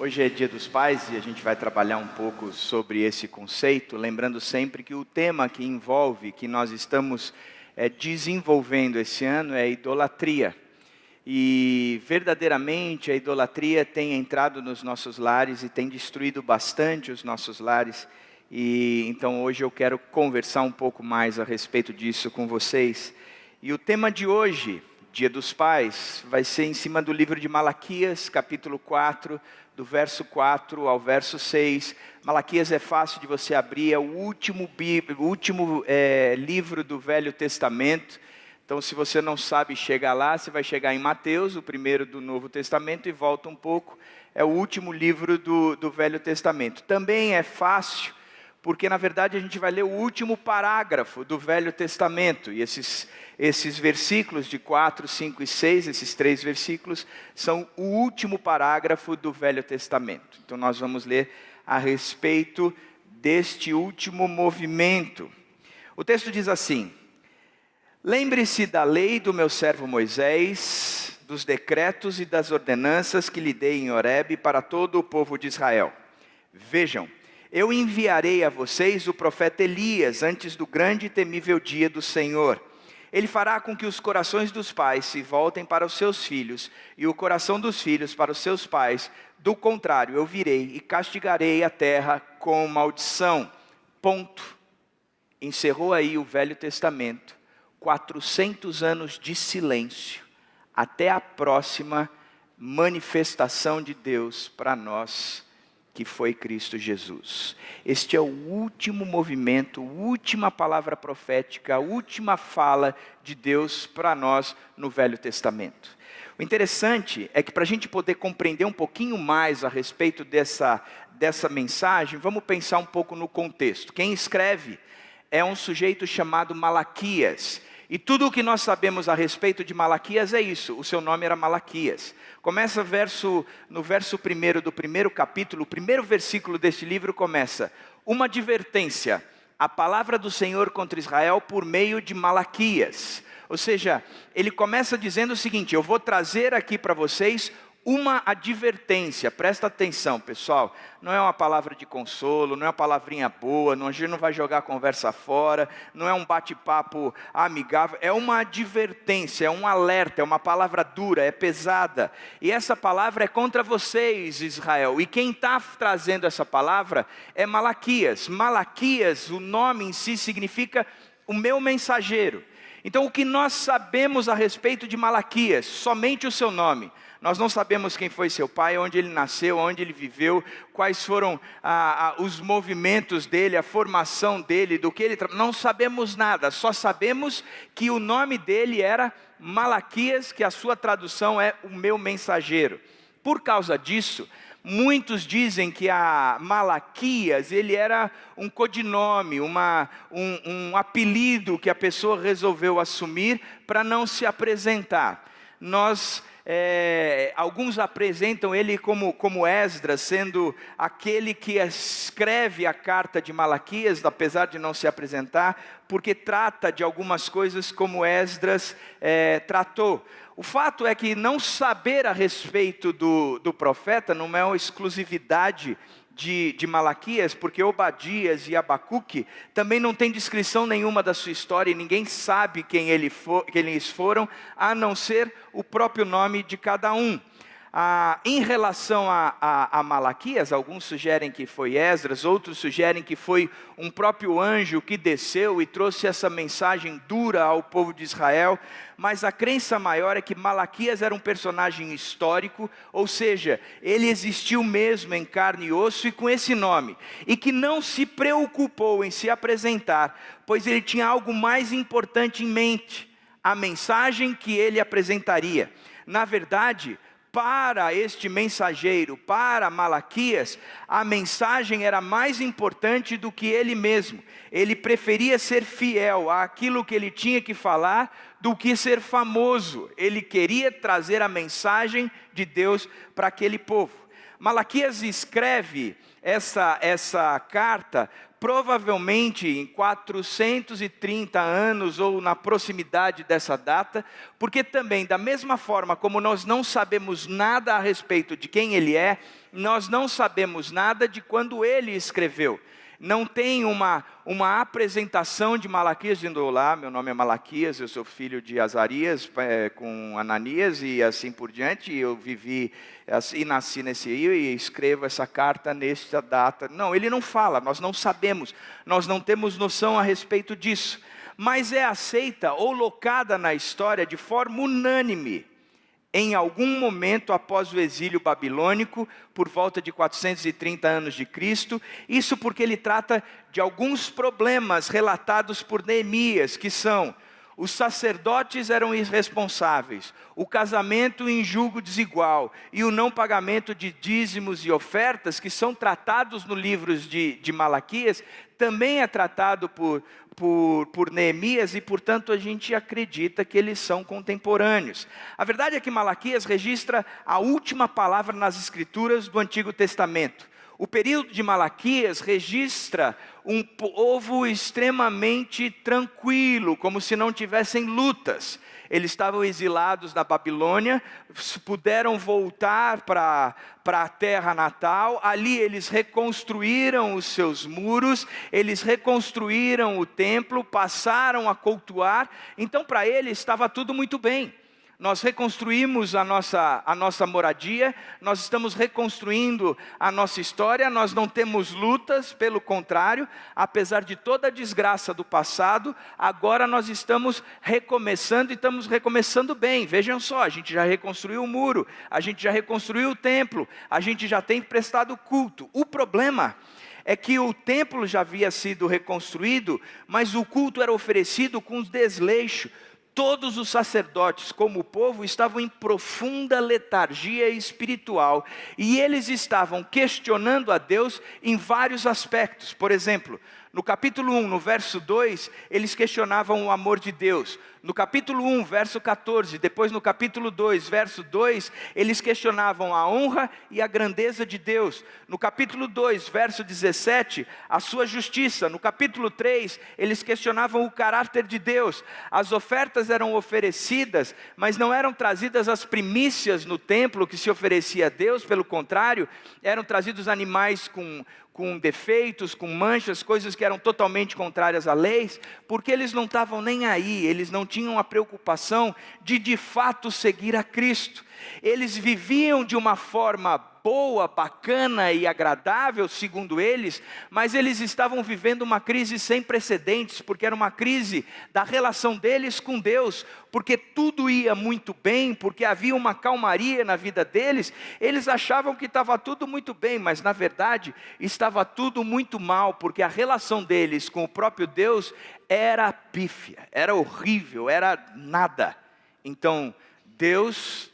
Hoje é Dia dos Pais e a gente vai trabalhar um pouco sobre esse conceito, lembrando sempre que o tema que envolve, que nós estamos desenvolvendo esse ano é a idolatria. E verdadeiramente a idolatria tem entrado nos nossos lares e tem destruído bastante os nossos lares. E então hoje eu quero conversar um pouco mais a respeito disso com vocês. E o tema de hoje, Dia dos Pais, vai ser em cima do livro de Malaquias, capítulo 4, do verso 4 ao verso 6. Malaquias é fácil de você abrir, é o último livro do Velho Testamento. Então, se você não sabe chegar lá, você vai chegar em Mateus, o primeiro do Novo Testamento, e volta um pouco. É o último livro do Velho Testamento. Também é fácil, porque na verdade a gente vai ler o último parágrafo do Velho Testamento. E esses versículos de 4, 5 e 6, esses 3 versículos, são o último parágrafo do Velho Testamento. Então nós vamos ler a respeito deste último movimento. O texto diz assim: lembre-se da lei do meu servo Moisés, dos decretos e das ordenanças que lhe dei em Horebe para todo o povo de Israel. Vejam, eu enviarei a vocês o profeta Elias antes do grande e temível dia do Senhor. Ele fará com que os corações dos pais se voltem para os seus filhos e o coração dos filhos para os seus pais. Do contrário, eu virei e castigarei a terra com maldição. Ponto. Encerrou aí o Velho Testamento. 400 anos de silêncio, até a próxima manifestação de Deus para nós, que foi Cristo Jesus. Este é o último movimento, última palavra profética, a última fala de Deus para nós no Velho Testamento. O interessante é que para a gente poder compreender um pouquinho mais a respeito dessa mensagem, vamos pensar um pouco no contexto. Quem escreve é um sujeito chamado Malaquias. E tudo o que nós sabemos a respeito de Malaquias é isso, o seu nome era Malaquias. Começa no verso 1 do primeiro capítulo, o primeiro versículo deste livro começa: uma advertência, a palavra do Senhor contra Israel por meio de Malaquias. Ou seja, ele começa dizendo o seguinte: eu vou trazer aqui para vocês uma advertência. Presta atenção, pessoal, não é uma palavra de consolo, não é uma palavrinha boa, a gente não vai jogar a conversa fora, não é um bate-papo amigável, é uma advertência, é um alerta, é uma palavra dura, é pesada, e essa palavra é contra vocês, Israel, e quem está trazendo essa palavra é Malaquias. Malaquias, o nome em si significa o meu mensageiro. Então o que nós sabemos a respeito de Malaquias? Somente o seu nome. Nós não sabemos quem foi seu pai, onde ele nasceu, onde ele viveu, quais foram os movimentos dele, a formação dele, do que ele... Não sabemos nada, só sabemos que o nome dele era Malaquias, que a sua tradução é o meu mensageiro. Por causa disso, muitos dizem que a Malaquias, ele era um codinome, um apelido que a pessoa resolveu assumir para não se apresentar. Alguns apresentam ele como Esdras, sendo aquele que escreve a carta de Malaquias, apesar de não se apresentar, porque trata de algumas coisas como Esdras tratou. O fato é que não saber a respeito do profeta não é uma exclusividade de Malaquias, porque Obadias e Abacuque também não tem descrição nenhuma da sua história, e ninguém sabe quem eles foram, a não ser o próprio nome de cada um. Em relação a Malaquias, alguns sugerem que foi Esdras, outros sugerem que foi um próprio anjo que desceu e trouxe essa mensagem dura ao povo de Israel, mas a crença maior é que Malaquias era um personagem histórico, ou seja, ele existiu mesmo em carne e osso e com esse nome, e que não se preocupou em se apresentar, pois ele tinha algo mais importante em mente, a mensagem que ele apresentaria. Na verdade, para este mensageiro, para Malaquias, a mensagem era mais importante do que ele mesmo. Ele preferia ser fiel àquilo que ele tinha que falar do que ser famoso. Ele queria trazer a mensagem de Deus para aquele povo. Malaquias escreve essa carta provavelmente em 430 anos ou na proximidade dessa data, porque também, da mesma forma como nós não sabemos nada a respeito de quem ele é, nós não sabemos nada de quando ele escreveu. Não tem uma apresentação de Malaquias dizendo: olá, meu nome é Malaquias, eu sou filho de Azarias com Ananias e assim por diante, eu vivi e nasci nesse rio e escrevo essa carta nesta data. Não, ele não fala, nós não sabemos, nós não temos noção a respeito disso, mas é aceita ou locada na história de forma unânime, em algum momento após o exílio babilônico, por volta de 430 anos de Cristo, isso porque ele trata de alguns problemas relatados por Neemias, que são: os sacerdotes eram irresponsáveis, o casamento em julgo desigual e o não pagamento de dízimos e ofertas, que são tratados no livro de Malaquias, também é tratado por Neemias, e portanto a gente acredita que eles são contemporâneos. A verdade é que Malaquias registra a última palavra nas escrituras do Antigo Testamento. O período de Malaquias registra um povo extremamente tranquilo, como se não tivessem lutas. Eles estavam exilados na Babilônia, puderam voltar para a terra natal. Ali eles reconstruíram os seus muros, eles reconstruíram o templo, passaram a cultuar. Então para eles estava tudo muito bem. Nós reconstruímos a nossa moradia, nós estamos reconstruindo a nossa história, nós não temos lutas, pelo contrário, apesar de toda a desgraça do passado, agora nós estamos recomeçando e estamos recomeçando bem. Vejam só, a gente já reconstruiu o muro, a gente já reconstruiu o templo, a gente já tem prestado culto. O problema é que o templo já havia sido reconstruído, mas o culto era oferecido com desleixo. Todos os sacerdotes, como o povo, estavam em profunda letargia espiritual, e eles estavam questionando a Deus em vários aspectos. Por exemplo, no capítulo 1, no verso 2, eles questionavam o amor de Deus. No capítulo 1, verso 14, depois no capítulo 2, verso 2, eles questionavam a honra e a grandeza de Deus. No capítulo 2, verso 17, a sua justiça. No capítulo 3, eles questionavam o caráter de Deus. As ofertas eram oferecidas, mas não eram trazidas as primícias no templo que se oferecia a Deus. Pelo contrário, eram trazidos animais com defeitos, com manchas, coisas que eram totalmente contrárias à lei, porque eles não estavam nem aí, eles não tinham a preocupação de fato seguir a Cristo. Eles viviam de uma forma boa, bacana e agradável, segundo eles, mas eles estavam vivendo uma crise sem precedentes, porque era uma crise da relação deles com Deus, porque tudo ia muito bem, porque havia uma calmaria na vida deles. Eles achavam que estava tudo muito bem, mas na verdade estava tudo muito mal, porque a relação deles com o próprio Deus era pífia, era horrível, era nada. Então Deus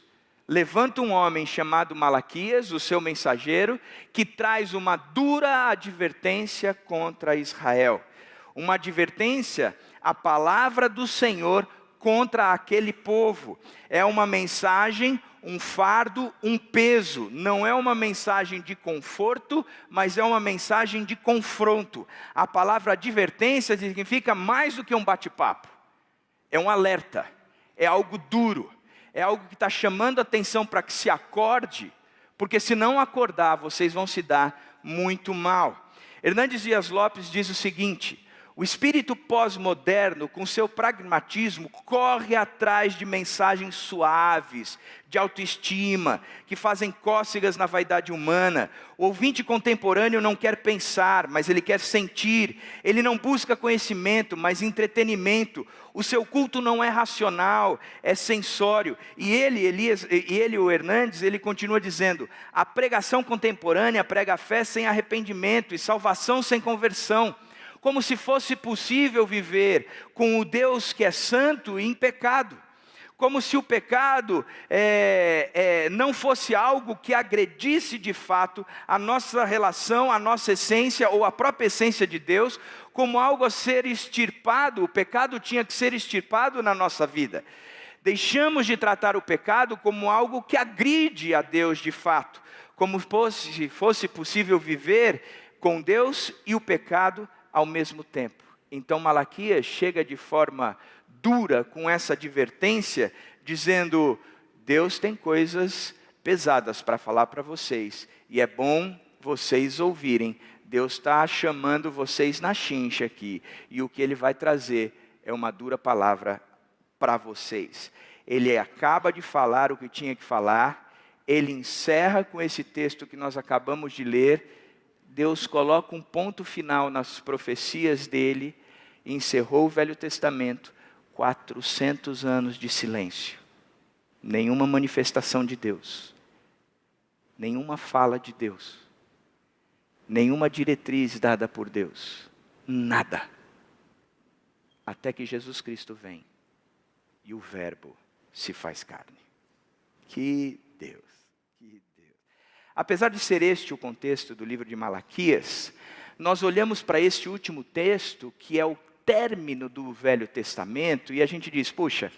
levanta um homem chamado Malaquias, o seu mensageiro, que traz uma dura advertência contra Israel. Uma advertência, a palavra do Senhor contra aquele povo. É uma mensagem, um fardo, um peso. Não é uma mensagem de conforto, mas é uma mensagem de confronto. A palavra advertência significa mais do que um bate-papo. É um alerta, é algo duro. É algo que está chamando a atenção para que se acorde, porque se não acordar, vocês vão se dar muito mal. Hernandes Dias Lopes diz o seguinte: o espírito pós-moderno, com seu pragmatismo, corre atrás de mensagens suaves, de autoestima, que fazem cócegas na vaidade humana. O ouvinte contemporâneo não quer pensar, mas ele quer sentir. Ele não busca conhecimento, mas entretenimento. O seu culto não é racional, é sensório. E o Hernandes, ele continua dizendo: a pregação contemporânea prega a fé sem arrependimento e salvação sem conversão. Como se fosse possível viver com o Deus que é santo e em pecado. Como se o pecado não fosse algo que agredisse de fato a nossa relação, a nossa essência ou a própria essência de Deus, como algo a ser extirpado. O pecado tinha que ser extirpado na nossa vida. Deixamos de tratar o pecado como algo que agride a Deus de fato, como se fosse possível viver com Deus e o pecado ao mesmo tempo. Então Malaquias chega de forma dura com essa advertência, dizendo: Deus tem coisas pesadas para falar para vocês, e é bom vocês ouvirem. Deus está chamando vocês na chincha aqui, e o que Ele vai trazer é uma dura palavra para vocês. Ele acaba de falar o que tinha que falar, ele encerra com esse texto que nós acabamos de ler. Deus coloca um ponto final nas profecias dele, e encerrou o Velho Testamento, 400 anos de silêncio. Nenhuma manifestação de Deus, nenhuma fala de Deus, nenhuma diretriz dada por Deus, nada. Até que Jesus Cristo vem, e o Verbo se faz carne. Que Deus, que Deus. Apesar de ser este o contexto do livro de Malaquias, nós olhamos para este último texto, que é o término do Velho Testamento, e a gente diz: puxa,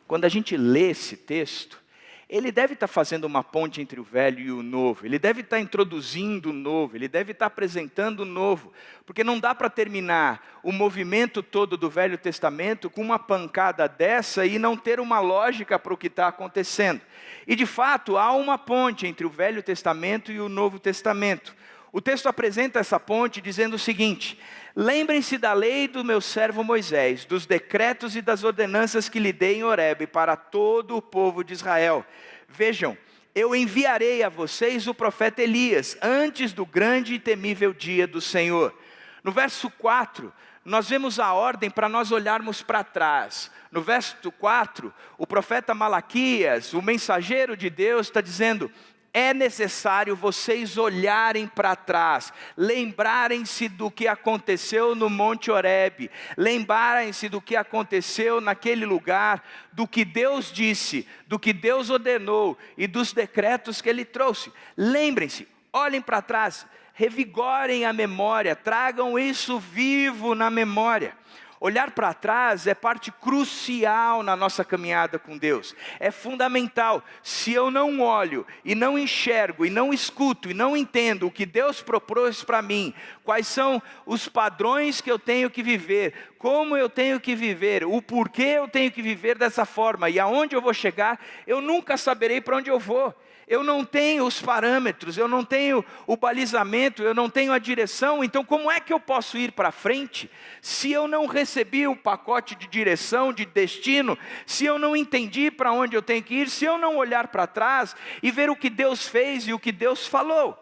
quando a gente lê esse texto, ele deve estar fazendo uma ponte entre o velho e o novo, ele deve estar introduzindo o novo, ele deve estar apresentando o novo, porque não dá para terminar o movimento todo do Velho Testamento com uma pancada dessa e não ter uma lógica para o que está acontecendo. E de fato há uma ponte entre o Velho Testamento e o Novo Testamento. O texto apresenta essa ponte dizendo o seguinte: lembrem-se da lei do meu servo Moisés, dos decretos e das ordenanças que lhe dei em Horebe para todo o povo de Israel. Vejam, eu enviarei a vocês o profeta Elias, antes do grande e temível dia do Senhor. No verso 4, nós vemos a ordem para nós olharmos para trás. No verso 4, o profeta Malaquias, o mensageiro de Deus, está dizendo: é necessário vocês olharem para trás, lembrarem-se do que aconteceu no Monte Horebe, lembrarem-se do que aconteceu naquele lugar, do que Deus disse, do que Deus ordenou e dos decretos que Ele trouxe. Lembrem-se, olhem para trás, revigorem a memória, tragam isso vivo na memória. Olhar para trás é parte crucial na nossa caminhada com Deus. É fundamental. Se eu não olho e não enxergo e não escuto e não entendo o que Deus propôs para mim, quais são os padrões que eu tenho que viver, como eu tenho que viver, o porquê eu tenho que viver dessa forma e aonde eu vou chegar, eu nunca saberei para onde eu vou. Eu não tenho os parâmetros, eu não tenho o balizamento, eu não tenho a direção. Então como é que eu posso ir para frente se eu não recebi o pacote de direção, de destino, se eu não entendi para onde eu tenho que ir, se eu não olhar para trás e ver o que Deus fez e o que Deus falou?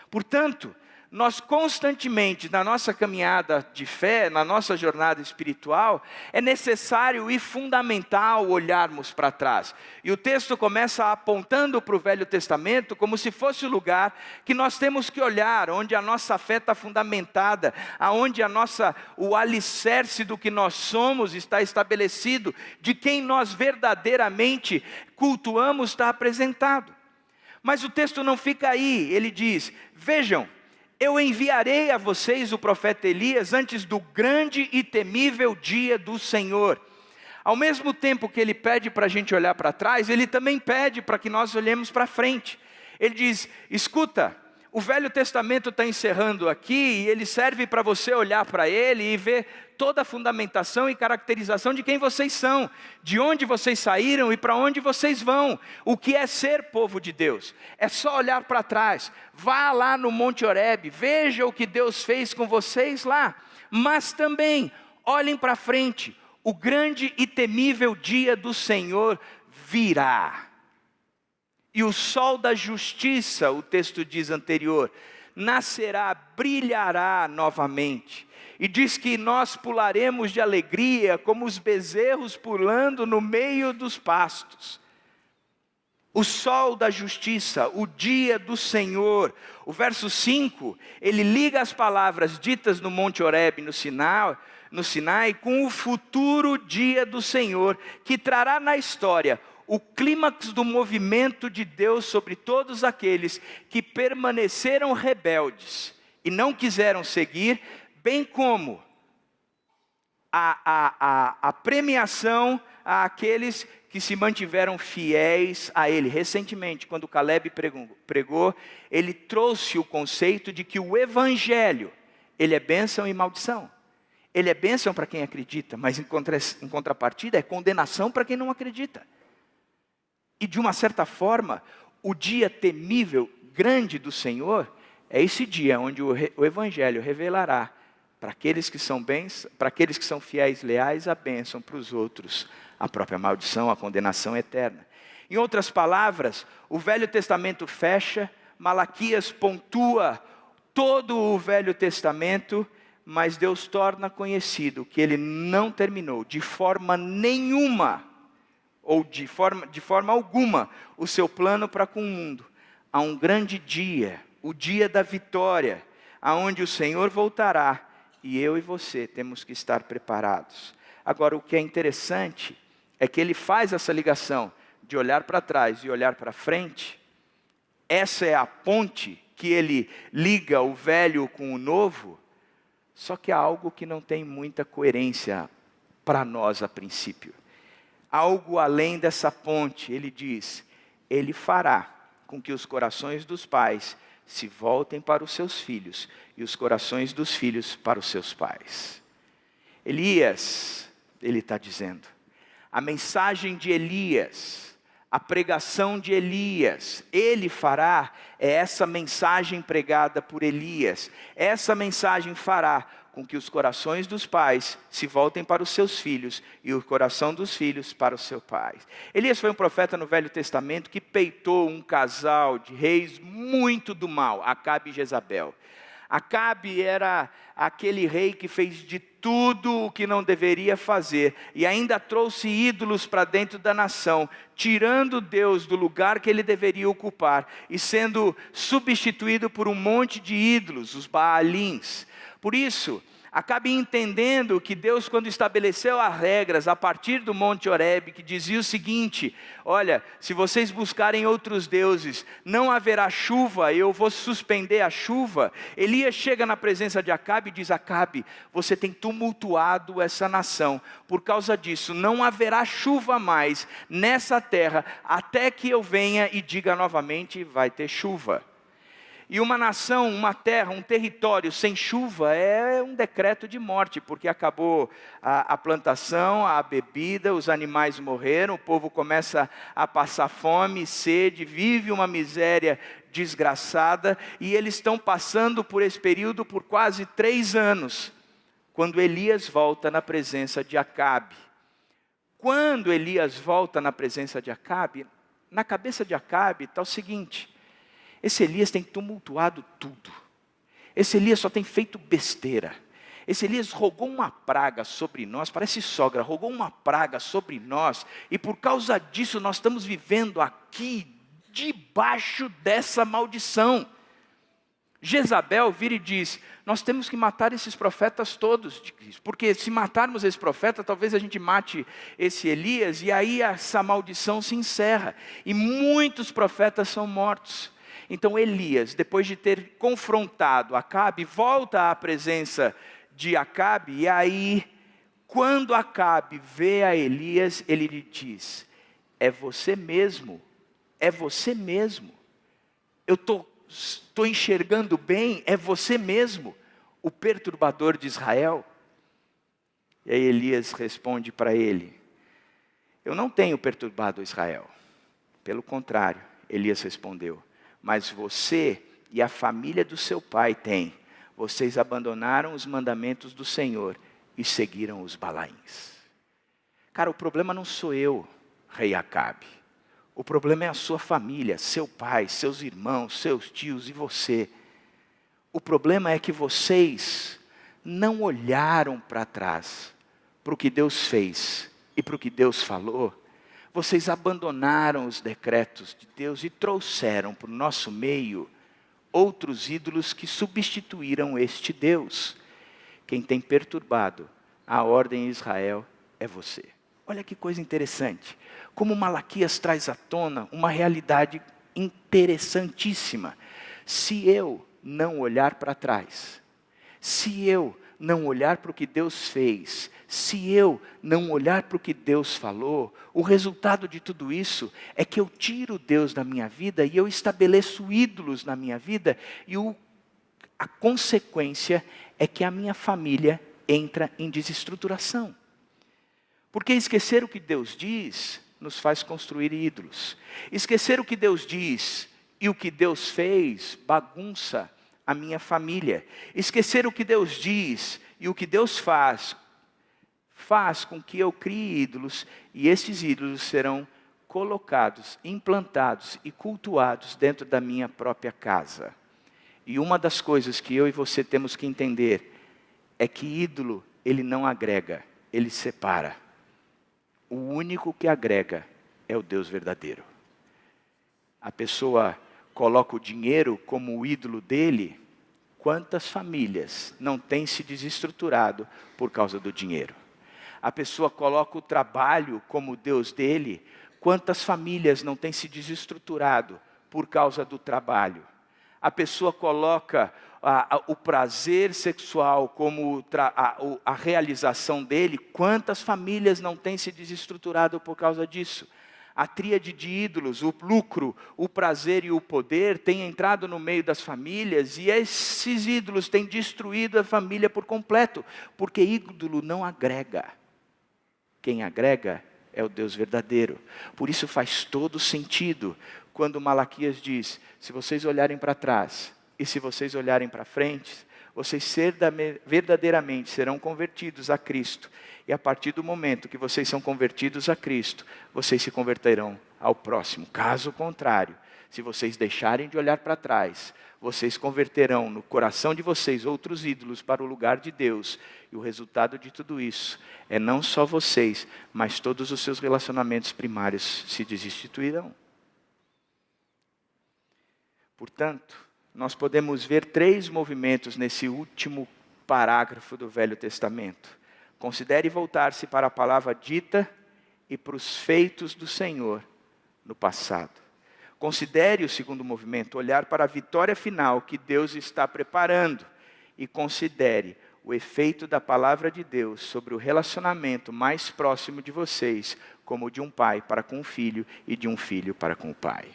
Portanto, nós constantemente, na nossa caminhada de fé, na nossa jornada espiritual, é necessário e fundamental olharmos para trás. E o texto começa apontando para o Velho Testamento como se fosse o lugar que nós temos que olhar, onde a nossa fé está fundamentada, aonde o alicerce do que nós somos está estabelecido, de quem nós verdadeiramente cultuamos está apresentado. Mas o texto não fica aí, ele diz: vejam, eu enviarei a vocês o profeta Elias antes do grande e temível dia do Senhor. Ao mesmo tempo que ele pede para a gente olhar para trás, ele também pede para que nós olhemos para frente. Ele diz: escuta, o Velho Testamento está encerrando aqui, e ele serve para você olhar para ele e ver toda a fundamentação e caracterização de quem vocês são, de onde vocês saíram e para onde vocês vão, o que é ser povo de Deus. É só olhar para trás, vá lá no Monte Horebe, veja o que Deus fez com vocês lá, mas também olhem para frente, o grande e temível dia do Senhor virá. E o sol da justiça, o texto diz anterior, nascerá, brilhará novamente. E diz que nós pularemos de alegria como os bezerros pulando no meio dos pastos. O sol da justiça, o dia do Senhor. O verso 5, ele liga as palavras ditas no Monte Horebe, no Sinai, com o futuro dia do Senhor, que trará na história o clímax do movimento de Deus sobre todos aqueles que permaneceram rebeldes e não quiseram seguir, bem como a premiação àqueles que se mantiveram fiéis a Ele. Recentemente, quando Caleb pregou, ele trouxe o conceito de que o Evangelho, ele é bênção e maldição. Ele é bênção para quem acredita, mas em contrapartida é condenação para quem não acredita. E de uma certa forma, o dia temível, grande do Senhor, é esse dia onde o Evangelho revelará para aqueles que são para aqueles que são fiéis, leais, a bênção, para os outros, a própria maldição, a condenação eterna. Em outras palavras, o Velho Testamento fecha, Malaquias pontua todo o Velho Testamento, mas Deus torna conhecido que Ele não terminou de forma nenhuma, ou de forma alguma, o seu plano para com o mundo. Há um grande dia, o dia da vitória, aonde o Senhor voltará, e eu e você temos que estar preparados. Agora, o que é interessante é que Ele faz essa ligação de olhar para trás e olhar para frente. Essa é a ponte que Ele liga o velho com o novo, só que há algo que não tem muita coerência para nós a princípio. Algo além dessa ponte, Ele diz, Ele fará com que os corações dos pais se voltem para os seus filhos, e os corações dos filhos para os seus pais. Elias, ele está dizendo, a mensagem de Elias, a pregação de Elias, ele fará, é essa mensagem pregada por Elias. Essa mensagem fará com que os corações dos pais se voltem para os seus filhos e o coração dos filhos para os seus pais. Elias foi um profeta no Velho Testamento que peitou um casal de reis muito do mal, Acabe e Jezabel. Acabe era aquele rei que fez de tudo o que não deveria fazer e ainda trouxe ídolos para dentro da nação, tirando Deus do lugar que ele deveria ocupar e sendo substituído por um monte de ídolos, os Baalins. Por isso, Acabe entendendo que Deus, quando estabeleceu as regras a partir do Monte Horebe, que dizia o seguinte, olha, se vocês buscarem outros deuses, não haverá chuva, eu vou suspender a chuva. Elias chega na presença de Acabe e diz, Acabe, você tem tumultuado essa nação, por causa disso não haverá chuva mais nessa terra, até que eu venha e diga novamente, vai ter chuva. E uma nação, uma terra, um território sem chuva é um decreto de morte, porque acabou a plantação, a bebida, os animais morreram, o povo começa a passar fome, sede, vive uma miséria desgraçada, e eles estão passando por esse período por quase 3 anos, quando Elias volta na presença de Acabe. Quando Elias volta na presença de Acabe, na cabeça de Acabe está o seguinte, esse Elias tem tumultuado tudo. Esse Elias só tem feito besteira. Esse Elias rogou uma praga sobre nós, parece sogra, rogou uma praga sobre nós, e por causa disso nós estamos vivendo aqui, debaixo dessa maldição. Jezabel vira e diz, nós temos que matar esses profetas todos, porque se matarmos esse profeta, talvez a gente mate esse Elias, e aí essa maldição se encerra, e muitos profetas são mortos. Então Elias, depois de ter confrontado Acabe, volta à presença de Acabe, e aí, quando Acabe vê a Elias, ele lhe diz, é você mesmo, eu estou enxergando bem, é você mesmo, o perturbador de Israel. E aí Elias responde para ele, eu não tenho perturbado Israel, pelo contrário, Elias respondeu, mas você e a família do seu pai têm. Vocês abandonaram os mandamentos do Senhor e seguiram os Balaíns. Cara, o problema não sou eu, rei Acabe. O problema é a sua família, seu pai, seus irmãos, seus tios e você. O problema é que vocês não olharam para trás, para o que Deus fez e para o que Deus falou. Vocês abandonaram os decretos de Deus e trouxeram para o nosso meio outros ídolos que substituíram este Deus. Quem tem perturbado a ordem em Israel é você. Olha que coisa interessante. Como Malaquias traz à tona uma realidade interessantíssima. Se eu não olhar para trás, se eu não olhar para o que Deus fez, se eu não olhar para o que Deus falou, o resultado de tudo isso é que eu tiro Deus da minha vida e eu estabeleço ídolos na minha vida, e a consequência é que a minha família entra em desestruturação. Porque esquecer o que Deus diz nos faz construir ídolos. Esquecer o que Deus diz e o que Deus fez bagunça a minha família. Esquecer o que Deus diz e o que Deus faz com que eu crie ídolos, e esses ídolos serão colocados, implantados e cultuados dentro da minha própria casa. E uma das coisas que eu e você temos que entender é que ídolo, ele não agrega, ele separa. O único que agrega é o Deus verdadeiro. A pessoa coloca o dinheiro como o ídolo dele. Quantas famílias não têm se desestruturado por causa do dinheiro? A pessoa coloca o trabalho como Deus dele. Quantas famílias não têm se desestruturado por causa do trabalho? A pessoa coloca o prazer sexual como a realização dele. Quantas famílias não têm se desestruturado por causa disso? A tríade de ídolos, o lucro, o prazer e o poder tem entrado no meio das famílias, e esses ídolos têm destruído a família por completo, porque ídolo não agrega. Quem agrega é o Deus verdadeiro. Por isso faz todo sentido quando Malaquias diz: se vocês olharem para trás e se vocês olharem para frente, vocês verdadeiramente serão convertidos a Cristo. E a partir do momento que vocês são convertidos a Cristo, vocês se converterão ao próximo. Caso contrário, se vocês deixarem de olhar para trás, vocês converterão no coração de vocês outros ídolos para o lugar de Deus. E o resultado de tudo isso é não só vocês, mas todos os seus relacionamentos primários se desinstituirão. Portanto, nós podemos ver 3 movimentos nesse último parágrafo do Velho Testamento. Considere voltar-se para a palavra dita e para os feitos do Senhor no passado. Considere o segundo movimento, olhar para a vitória final que Deus está preparando. E considere o efeito da palavra de Deus sobre o relacionamento mais próximo de vocês, como de um pai para com o filho e de um filho para com o pai.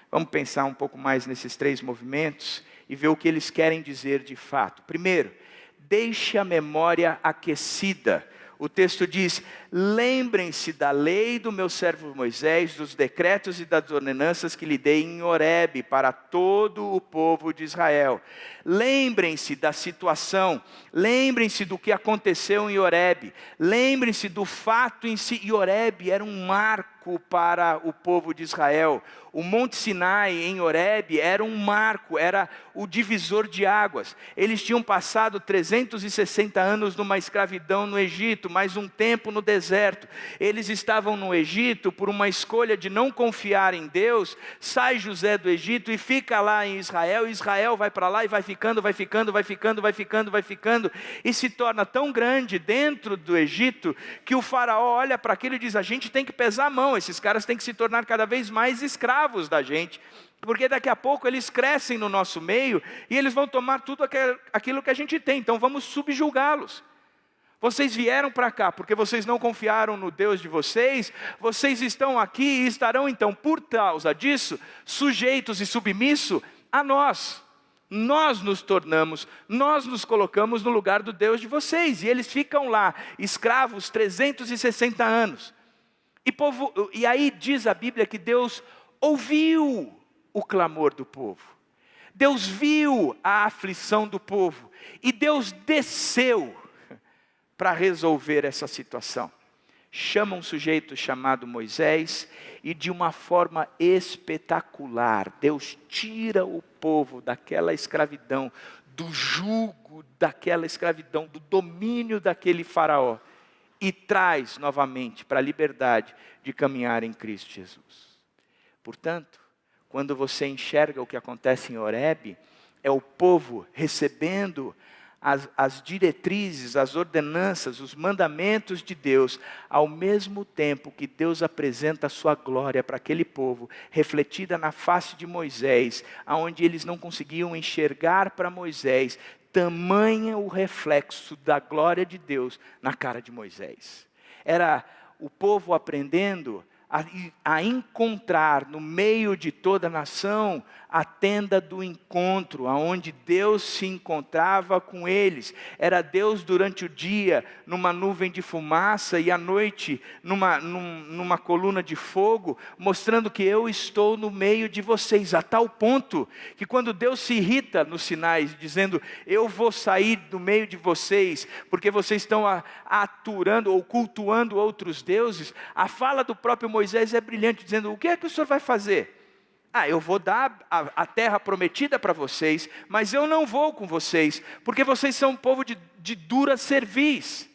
Vamos pensar um pouco mais nesses 3 movimentos e ver o que eles querem dizer de fato. Primeiro, deixe a memória aquecida. O texto diz: lembrem-se da lei do meu servo Moisés, dos decretos e das ordenanças que lhe dei em Horebe para todo o povo de Israel. Lembrem-se da situação, lembrem-se do que aconteceu em Horebe, lembrem-se do fato em si. E Horebe era um marco para o povo de Israel. O Monte Sinai em Horebe era um marco, era o divisor de águas. Eles tinham passado 360 anos numa escravidão no Egito, mais um tempo no deserto. Eles estavam no Egito por uma escolha de não confiar em Deus. Sai José do Egito e fica lá em Israel. Israel vai para lá e vai ficando, e se torna tão grande dentro do Egito que o faraó olha para aquilo e diz: a gente tem que pesar a mão, esses caras têm que se tornar cada vez mais escravos da gente, porque daqui a pouco eles crescem no nosso meio e eles vão tomar tudo aquilo que a gente tem, então vamos subjugá-los. Vocês vieram para cá porque vocês não confiaram no Deus de vocês, vocês estão aqui e estarão então, por causa disso, sujeitos e submissos a nós. Nós nos colocamos no lugar do Deus de vocês, e eles ficam lá, escravos, 360 anos. E aí diz a Bíblia que Deus ouviu o clamor do povo. Deus viu a aflição do povo. E Deus desceu para resolver essa situação. Chama um sujeito chamado Moisés e de uma forma espetacular, Deus tira o povo daquela escravidão, do jugo daquela escravidão, do domínio daquele faraó, e traz novamente para a liberdade de caminhar em Cristo Jesus. Portanto, quando você enxerga o que acontece em Horebe, é o povo recebendo as diretrizes, as ordenanças, os mandamentos de Deus, ao mesmo tempo que Deus apresenta a sua glória para aquele povo, refletida na face de Moisés, aonde eles não conseguiam enxergar para Moisés, tamanha o reflexo da glória de Deus na cara de Moisés. Era o povo aprendendo a encontrar no meio de toda a nação a tenda do encontro, aonde Deus se encontrava com eles. Era Deus durante o dia numa nuvem de fumaça e à noite numa coluna de fogo, mostrando que eu estou no meio de vocês, a tal ponto que quando Deus se irrita nos sinais, dizendo, eu vou sair do meio de vocês, porque vocês estão aturando ou cultuando outros deuses, a fala do próprio Moisés é brilhante, dizendo, o que é que o Senhor vai fazer? Eu vou dar a terra prometida para vocês, mas eu não vou com vocês, porque vocês são um povo de dura cerviz.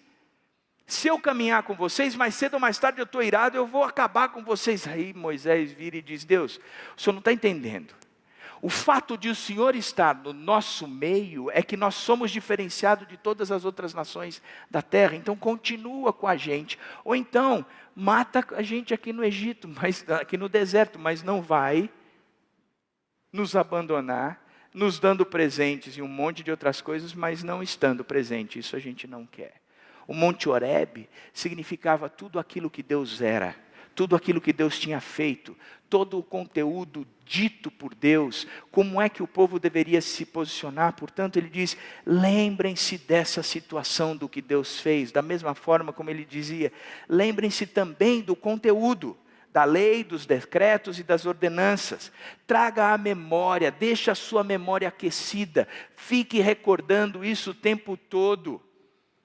Se eu caminhar com vocês, mais cedo ou mais tarde eu estou irado, eu vou acabar com vocês. Aí Moisés vira e diz, Deus, o Senhor não está entendendo. O fato de o Senhor estar no nosso meio é que nós somos diferenciados de todas as outras nações da terra. Então continua com a gente. Ou então, mata a gente aqui no Egito, aqui no deserto, mas não vai nos abandonar, nos dando presentes e um monte de outras coisas, mas não estando presente. Isso a gente não quer. O Monte Horebe significava tudo aquilo que Deus era, tudo aquilo que Deus tinha feito, todo o conteúdo dito por Deus, como é que o povo deveria se posicionar. Portanto, ele diz, lembrem-se dessa situação do que Deus fez, da mesma forma como ele dizia, lembrem-se também do conteúdo, da lei, dos decretos e das ordenanças. Traga à memória, deixe a sua memória aquecida, fique recordando isso o tempo todo.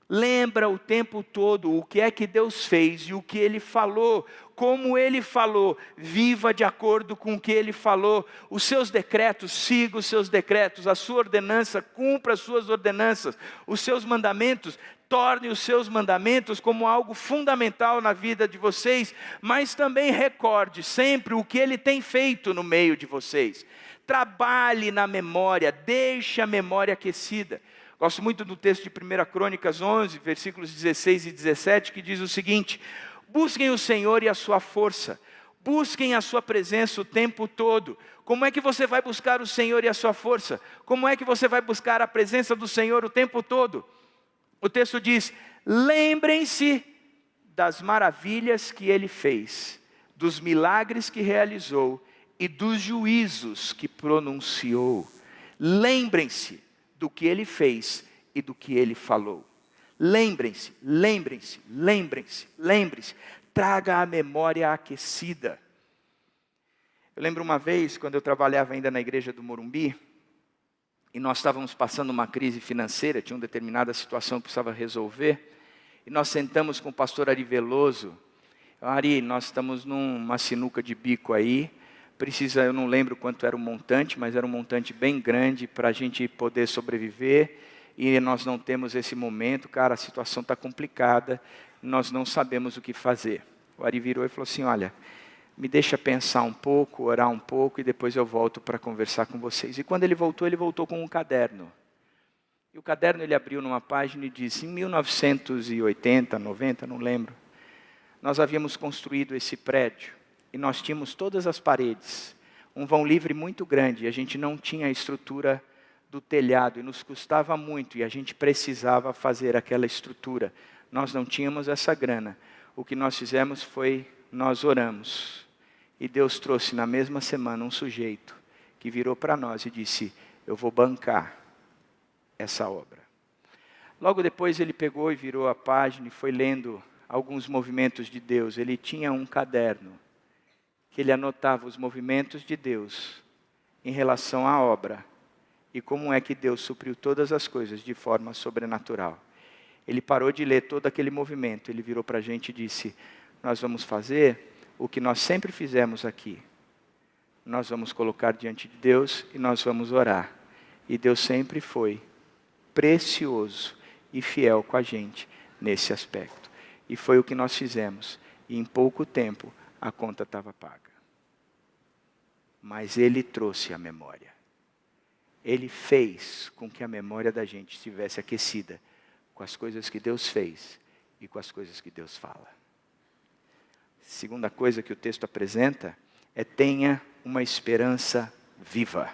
Lembra o tempo todo o que é que Deus fez e o que Ele falou, como Ele falou, viva de acordo com o que Ele falou. Os seus decretos, siga os seus decretos, a sua ordenança, cumpra as suas ordenanças, os seus mandamentos, torne os seus mandamentos como algo fundamental na vida de vocês, mas também recorde sempre o que Ele tem feito no meio de vocês. Trabalhe na memória, deixe a memória aquecida. Gosto muito do texto de 1 Crônicas 11, versículos 16 e 17, que diz o seguinte, busquem o Senhor e a sua força, busquem a sua presença o tempo todo. Como é que você vai buscar o Senhor e a sua força? Como é que você vai buscar a presença do Senhor o tempo todo? O texto diz, lembrem-se das maravilhas que Ele fez, dos milagres que realizou e dos juízos que pronunciou. Lembrem-se do que Ele fez e do que Ele falou. Lembrem-se, lembrem-se, lembrem-se, lembrem-se. Traga a memória aquecida. Eu lembro uma vez, quando eu trabalhava ainda na igreja do Morumbi, e nós estávamos passando uma crise financeira, tinha uma determinada situação que precisava resolver, e nós sentamos com o pastor Ari Veloso. Ari, nós estamos numa sinuca de bico aí, eu não lembro quanto era o montante, mas era um montante bem grande para a gente poder sobreviver, e nós não temos esse momento, cara, a situação está complicada, nós não sabemos o que fazer. O Ari virou e falou assim, olha, me deixa pensar um pouco, orar um pouco, e depois eu volto para conversar com vocês. E quando ele voltou com um caderno. E o caderno ele abriu numa página e disse, em 1980, 90, não lembro, nós havíamos construído esse prédio, e nós tínhamos todas as paredes, um vão livre muito grande, e a gente não tinha a estrutura do telhado, e nos custava muito, e a gente precisava fazer aquela estrutura. Nós não tínhamos essa grana. O que nós fizemos foi, nós oramos, e Deus trouxe na mesma semana um sujeito, que virou para nós e disse, eu vou bancar essa obra. Logo depois ele pegou e virou a página, e foi lendo alguns movimentos de Deus. Ele tinha um caderno, que ele anotava os movimentos de Deus em relação à obra e como é que Deus supriu todas as coisas de forma sobrenatural. Ele parou de ler todo aquele movimento, ele virou para a gente e disse, nós vamos fazer o que nós sempre fizemos aqui. Nós vamos colocar diante de Deus e nós vamos orar. E Deus sempre foi precioso e fiel com a gente nesse aspecto. E foi o que nós fizemos. E em pouco tempo, a conta estava paga. Mas Ele trouxe a memória. Ele fez com que a memória da gente estivesse aquecida com as coisas que Deus fez e com as coisas que Deus fala. Segunda coisa que o texto apresenta é tenha uma esperança viva.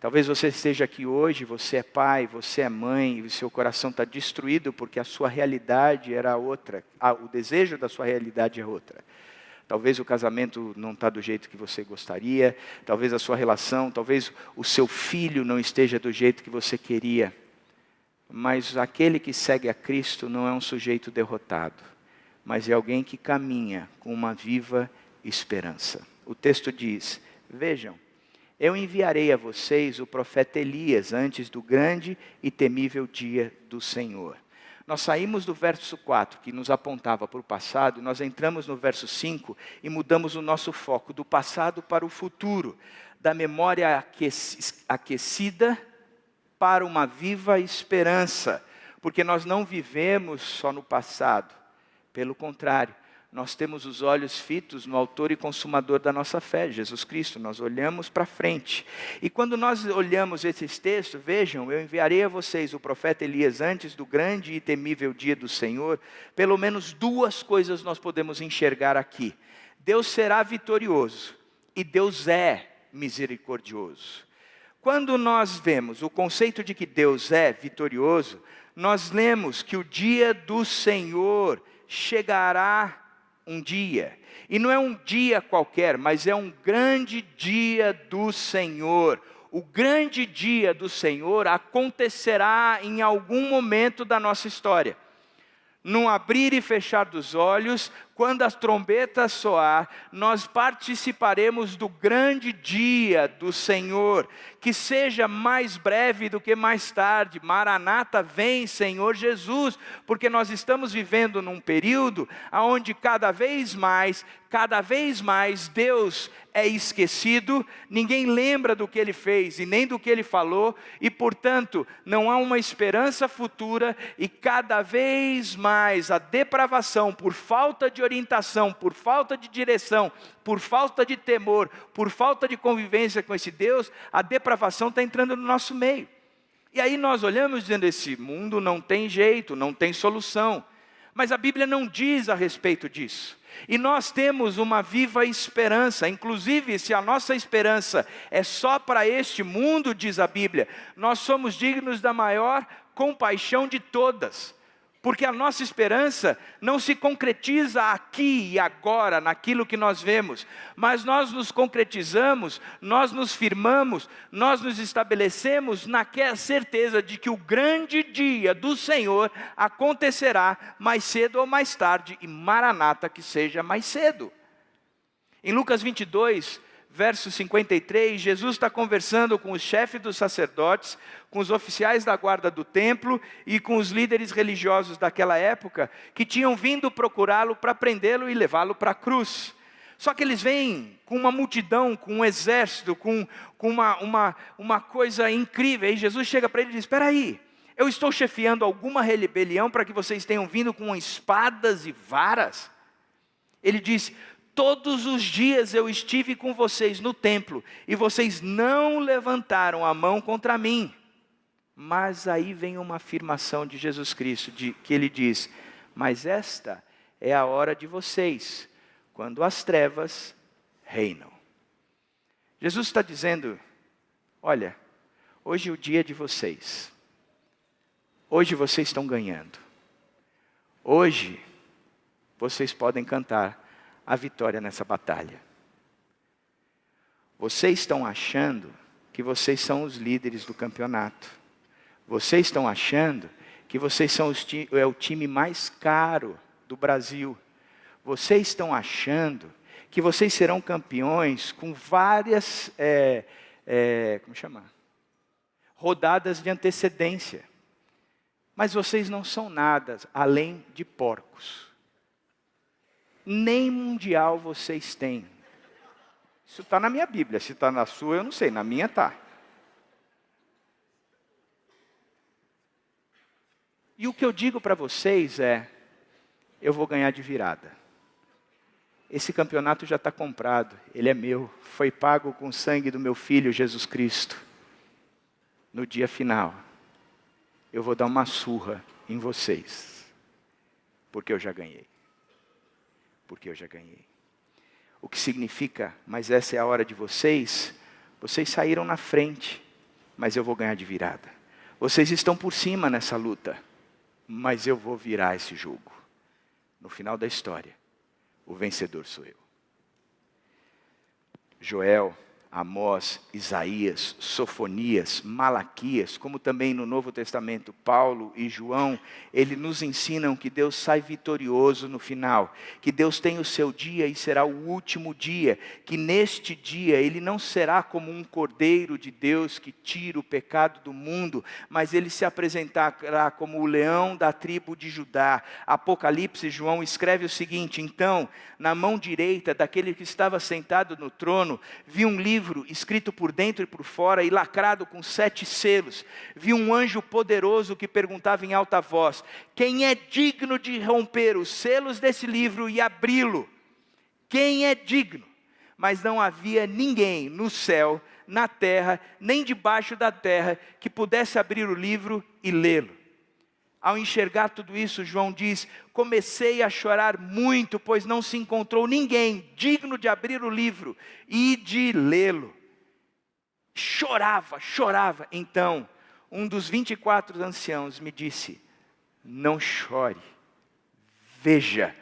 Talvez você esteja aqui hoje, você é pai, você é mãe, e o seu coração está destruído porque a sua realidade era outra, o desejo da sua realidade é outra. talvez o casamento não está do jeito que você gostaria, talvez a sua relação, talvez o seu filho não esteja do jeito que você queria. Mas aquele que segue a Cristo não é um sujeito derrotado, mas é alguém que caminha com uma viva esperança. O texto diz, vejam, eu enviarei a vocês o profeta Elias antes do grande e temível dia do Senhor. Nós saímos do verso 4, que nos apontava para o passado, nós entramos no verso 5 e mudamos o nosso foco do passado para o futuro, da memória aquecida para uma viva esperança, porque nós não vivemos só no passado, pelo contrário, nós temos os olhos fitos no autor e consumador da nossa fé, Jesus Cristo, nós olhamos para frente. E quando nós olhamos esses textos, vejam, eu enviarei a vocês o profeta Elias antes do grande e temível dia do Senhor. Pelo menos duas coisas nós podemos enxergar aqui. Deus será vitorioso e Deus é misericordioso. Quando nós vemos o conceito de que Deus é vitorioso, nós lemos que o dia do Senhor chegará um dia, e não é um dia qualquer, mas é um grande dia do Senhor. O grande dia do Senhor acontecerá em algum momento da nossa história. Num abrir e fechar dos olhos, quando as trombetas soar, nós participaremos do grande dia do Senhor, que seja mais breve do que mais tarde. Maranata, vem Senhor Jesus, porque nós estamos vivendo num período onde cada vez mais Deus é esquecido, ninguém lembra do que Ele fez e nem do que Ele falou, e portanto não há uma esperança futura, e cada vez mais a depravação por falta de orientação, por falta de direção, por falta de temor, por falta de convivência com esse Deus, a depravação está entrando no nosso meio. E aí nós olhamos dizendo, esse mundo não tem jeito, não tem solução. Mas a Bíblia não diz a respeito disso. E nós temos uma viva esperança, inclusive se a nossa esperança é só para este mundo, diz a Bíblia, nós somos dignos da maior compaixão de todas. Porque a nossa esperança não se concretiza aqui e agora, naquilo que nós vemos, mas nós nos concretizamos, nós nos firmamos, nós nos estabelecemos naquela certeza de que o grande dia do Senhor acontecerá mais cedo ou mais tarde, e maranata, que seja mais cedo. Em Lucas 22, verso 53, Jesus está conversando com os chefes dos sacerdotes, com os oficiais da guarda do templo e com os líderes religiosos daquela época, que tinham vindo procurá-lo para prendê-lo e levá-lo para a cruz. Só que eles vêm com uma multidão, com um exército, com uma coisa incrível. E Jesus chega para ele e diz, espera aí, eu estou chefiando alguma rebelião para que vocês tenham vindo com espadas e varas? Ele diz, todos os dias eu estive com vocês no templo, e vocês não levantaram a mão contra mim. Mas aí vem uma afirmação de Jesus Cristo, que ele diz, mas esta é a hora de vocês, quando as trevas reinam. Jesus está dizendo, olha, hoje é o dia de vocês. Hoje vocês estão ganhando. Hoje vocês podem cantar a vitória nessa batalha. Vocês estão achando que vocês são os líderes do campeonato. Vocês estão achando que vocês são o time mais caro do Brasil. Vocês estão achando que vocês serão campeões com várias rodadas de antecedência. Mas vocês não são nada além de porcos. Nem mundial vocês têm. Isso está na minha Bíblia, se está na sua eu não sei, na minha está. E o que eu digo para vocês é, eu vou ganhar de virada. Esse campeonato já está comprado, ele é meu, foi pago com o sangue do meu Filho Jesus Cristo. No dia final, eu vou dar uma surra em vocês, porque eu já ganhei. Porque eu já ganhei. O que significa, mas essa é a hora de vocês, vocês saíram na frente, mas eu vou ganhar de virada. Vocês estão por cima nessa luta, mas eu vou virar esse jogo. No final da história, o vencedor sou eu. Joel, Amós, Isaías, Sofonias, Malaquias, como também no Novo Testamento, Paulo e João, eles nos ensinam que Deus sai vitorioso no final, que Deus tem o seu dia e será o último dia, que neste dia Ele não será como um cordeiro de Deus que tira o pecado do mundo, mas Ele se apresentará como o leão da tribo de Judá. Apocalipse, João escreve o seguinte: então, na mão direita daquele que estava sentado no trono, vi um livro escrito por dentro e por fora e lacrado com 7 selos. Vi um anjo poderoso que perguntava em alta voz: quem é digno de romper os selos desse livro e abri-lo? Quem é digno? Mas não havia ninguém no céu, na terra, nem debaixo da terra, que pudesse abrir o livro e lê-lo. Ao enxergar tudo isso, João diz: comecei a chorar muito, pois não se encontrou ninguém digno de abrir o livro e de lê-lo. Chorava. Então, um dos 24 anciãos me disse: não chore. Veja,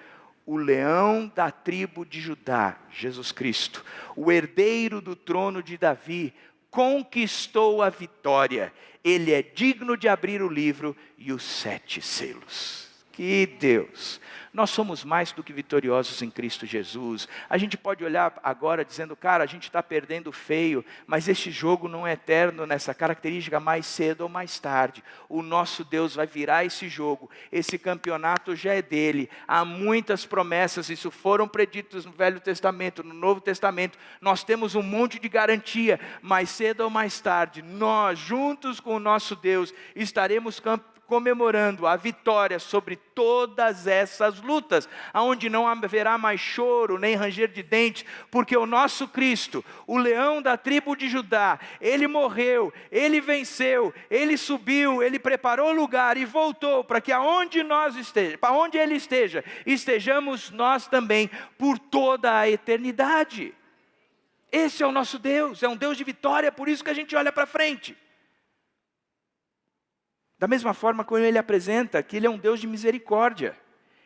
o leão da tribo de Judá, Jesus Cristo, o herdeiro do trono de Davi, conquistou a vitória. Ele é digno de abrir o livro e os 7 selos. Que Deus! Nós somos mais do que vitoriosos em Cristo Jesus. A gente pode olhar agora dizendo: cara, a gente está perdendo feio, mas este jogo não é eterno nessa característica, mais cedo ou mais tarde. O nosso Deus vai virar esse jogo, esse campeonato já é dele. Há muitas promessas, isso foram preditos no Velho Testamento, no Novo Testamento. Nós temos um monte de garantia, mais cedo ou mais tarde, nós juntos com o nosso Deus estaremos comemorando a vitória sobre todas essas lutas, aonde não haverá mais choro, nem ranger de dentes, porque o nosso Cristo, o leão da tribo de Judá, Ele morreu, Ele venceu, Ele subiu, Ele preparou lugar e voltou, para que aonde nós esteja, para onde Ele esteja, estejamos nós também, por toda a eternidade. Esse é o nosso Deus, é um Deus de vitória, por isso que a gente olha para frente. Da mesma forma como Ele apresenta que Ele é um Deus de misericórdia.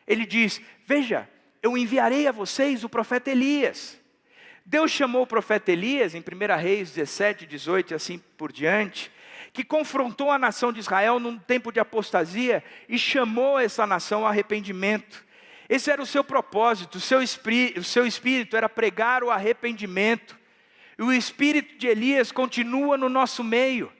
Ele diz: veja, eu enviarei a vocês o profeta Elias. Deus chamou o profeta Elias, em 1 Reis 17, 18 e assim por diante, que confrontou a nação de Israel num tempo de apostasia e chamou essa nação ao arrependimento. Esse era o seu propósito, o seu espírito era pregar o arrependimento. E o espírito de Elias continua no nosso meio.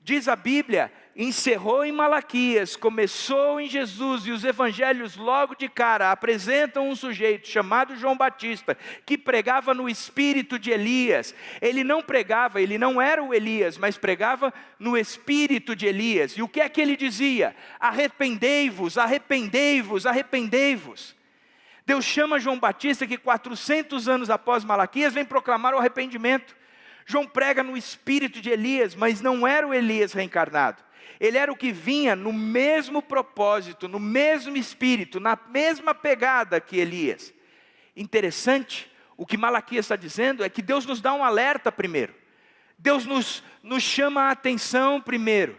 Diz a Bíblia, encerrou em Malaquias, começou em Jesus, e os evangelhos logo de cara apresentam um sujeito chamado João Batista, que pregava no espírito de Elias. Ele não pregava, ele não era o Elias, mas pregava no espírito de Elias. E o que é que ele dizia? Arrependei-vos, arrependei-vos, arrependei-vos. Deus chama João Batista, que 400 anos após Malaquias vem proclamar o arrependimento. João prega no espírito de Elias, mas não era o Elias reencarnado. Ele era o que vinha no mesmo propósito, no mesmo espírito, na mesma pegada que Elias. Interessante, o que Malaquias está dizendo é que Deus nos dá um alerta primeiro. Deus nos chama a atenção primeiro.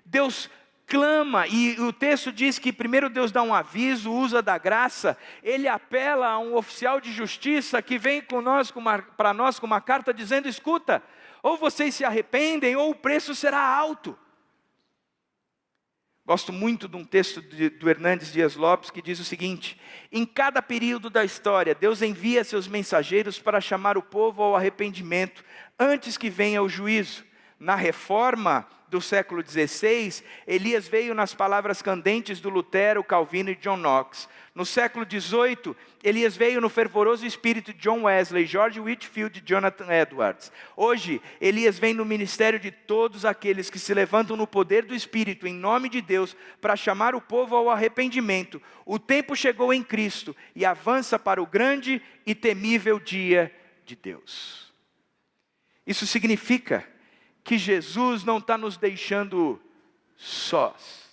Deus clama, e o texto diz que primeiro Deus dá um aviso, usa da graça. Ele apela a um oficial de justiça que vem para nós com uma carta dizendo: escuta, ou vocês se arrependem ou o preço será alto. Gosto muito de um texto do Hernandes Dias Lopes que diz o seguinte: em cada período da história, Deus envia seus mensageiros para chamar o povo ao arrependimento, antes que venha o juízo. Na reforma do século XVI, Elias veio nas palavras candentes do Lutero, Calvino e John Knox. No século XVIII, Elias veio no fervoroso espírito de John Wesley, George Whitefield e Jonathan Edwards. Hoje, Elias vem no ministério de todos aqueles que se levantam no poder do Espírito, em nome de Deus, para chamar o povo ao arrependimento. O tempo chegou em Cristo e avança para o grande e temível dia de Deus. Isso significa que Jesus não está nos deixando sós.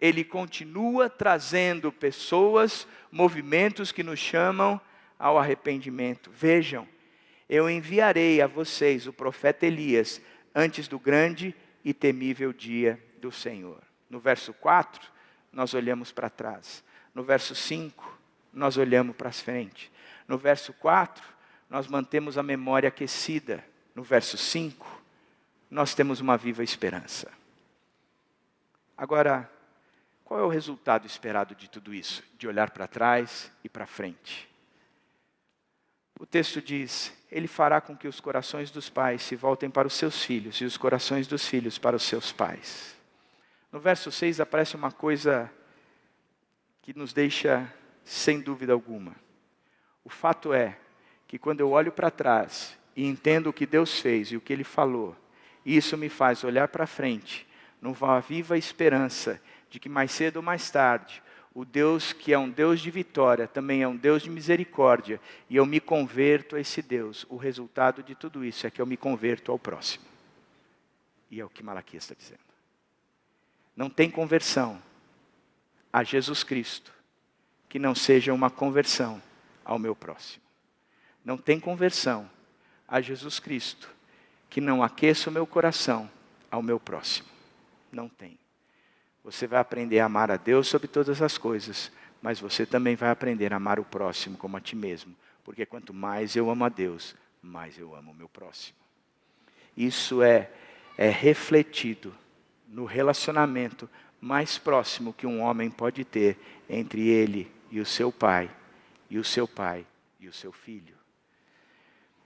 Ele continua trazendo pessoas, movimentos que nos chamam ao arrependimento. Vejam, eu enviarei a vocês o profeta Elias antes do grande e temível dia do Senhor. No verso 4, nós olhamos para trás. No verso 5, nós olhamos para frente. No verso 4, nós mantemos a memória aquecida. No verso 5, nós temos uma viva esperança. Agora, qual é o resultado esperado de tudo isso? De olhar para trás e para frente. O texto diz, Ele fará com que os corações dos pais se voltem para os seus filhos e os corações dos filhos para os seus pais. No verso 6 aparece uma coisa que nos deixa sem dúvida alguma. O fato é que quando eu olho para trás e entendo o que Deus fez e o que Ele falou, isso me faz olhar para frente, numa viva esperança de que mais cedo ou mais tarde, o Deus que é um Deus de vitória, também é um Deus de misericórdia, e eu me converto a esse Deus. O resultado de tudo isso é que eu me converto ao próximo. E é o que Malaquias está dizendo. Não tem conversão a Jesus Cristo que não seja uma conversão ao meu próximo. Não tem conversão a Jesus Cristo que não aqueça o meu coração ao meu próximo. Não tem. Você vai aprender a amar a Deus sobre todas as coisas, mas você também vai aprender a amar o próximo como a ti mesmo. Porque quanto mais eu amo a Deus, mais eu amo o meu próximo. Isso é refletido no relacionamento mais próximo que um homem pode ter entre ele e o seu pai, e o seu pai e o seu filho.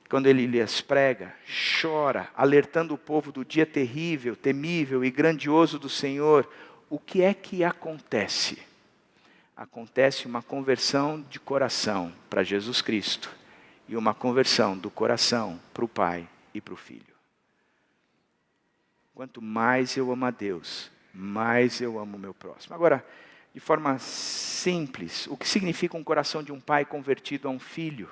Quando ele lhes prega, chora, alertando o povo do dia terrível, temível e grandioso do Senhor, o que é que acontece? Acontece uma conversão de coração para Jesus Cristo e uma conversão do coração para o Pai e para o Filho. Quanto mais eu amo a Deus, mais eu amo o meu próximo. Agora, de forma simples, o que significa um coração de um pai convertido a um filho?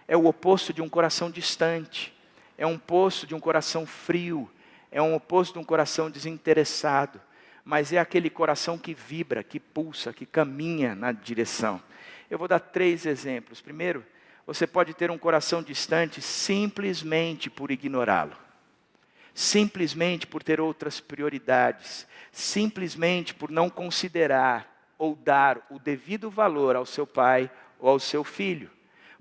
É o oposto de um coração distante, é um oposto de um coração frio, é um oposto de um coração desinteressado. Mas é aquele coração que vibra, que pulsa, que caminha na direção. Eu vou dar 3 exemplos. Primeiro, você pode ter um coração distante simplesmente por ignorá-lo. Simplesmente por ter outras prioridades. Simplesmente por não considerar ou dar o devido valor ao seu pai ou ao seu filho.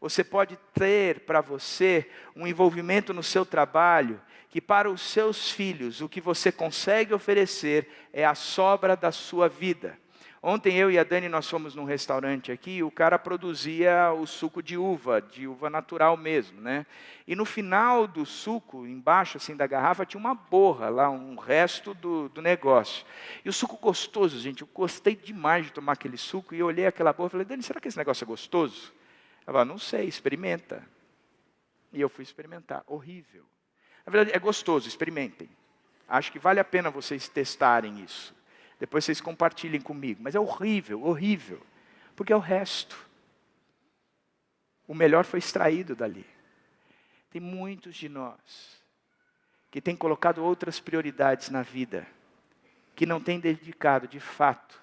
Você pode ter para você um envolvimento no seu trabalho que para os seus filhos o que você consegue oferecer é a sobra da sua vida. Ontem eu e a Dani nós fomos num restaurante aqui e o cara produzia o suco de uva natural mesmo, né? E no final do suco, embaixo assim da garrafa, tinha uma borra lá, um resto do negócio. E o suco gostoso, gente, eu gostei demais de tomar aquele suco e eu olhei aquela borra e falei, Dani, será que esse negócio é gostoso? Ela falou, não sei, experimenta. E eu fui experimentar, horrível. Na verdade, é gostoso, experimentem. Acho que vale a pena vocês testarem isso. Depois vocês compartilhem comigo. Mas é horrível, horrível. Porque é o resto. O melhor foi extraído dali. Tem muitos de nós que têm colocado outras prioridades na vida, que não têm dedicado, de fato,